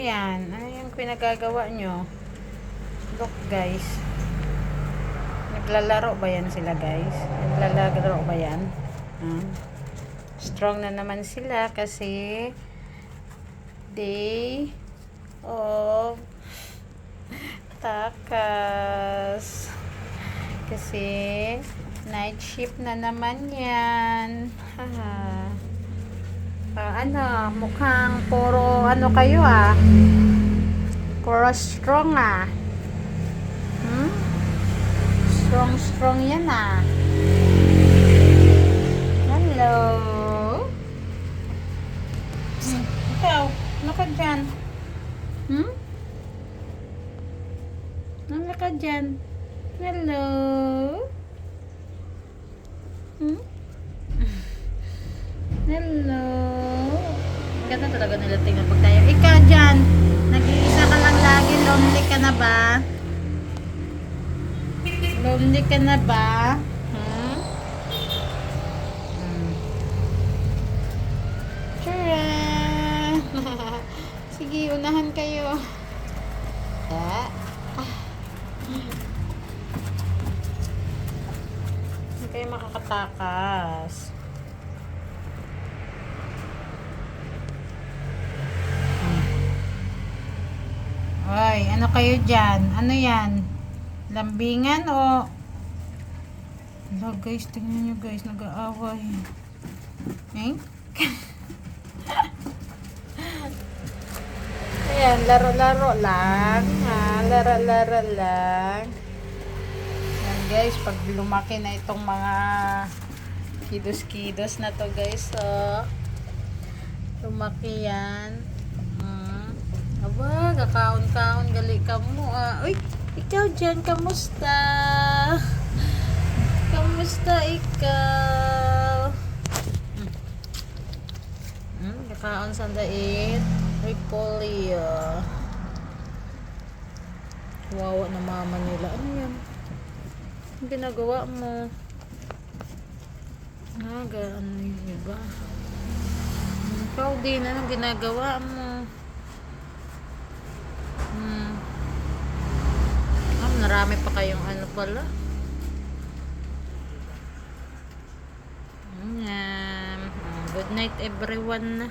yan? Ano yung pinagagawa nyo? Look guys. Naglalaro ba yan sila guys? Naglalaro ba yan? Strong na naman sila kasi day of takas. Kasi night shift na naman yan. Ano, mukhang puro ano kayo puro strong strong yan hello ikaw, ano ka dyan? Ano ka dyan? Hello hello. Ganda talaga nila tingnan pag tayo. Ikaw dyan, nag-iisa ka lang lagi. Lonely ka na ba? Lonely ka na ba? Tara! Sige, unahan kayo. Hindi kayo makakatakas. Ay, ano kayo dyan? Ano yan? Lambingan o? Hala guys, tingnan nyo guys, nag-aaway. Ayan, laro-laro lang. Laro-laro lang. Ayan guys, pag lumaki na itong mga kidos-kidos na to guys, lumaki yan. Aba, kakaon-kaon, gali ka mo Uy, ikaw dyan, kamusta? Kamusta ikaw? Kakaon sa dait. Uy, polio. Wawa na mama nila. Ano yan? Ang ginagawa mo? Ano yung iba? Ikaw din, anong ginagawa mo? Marami pa kayong ano pala. Good night everyone.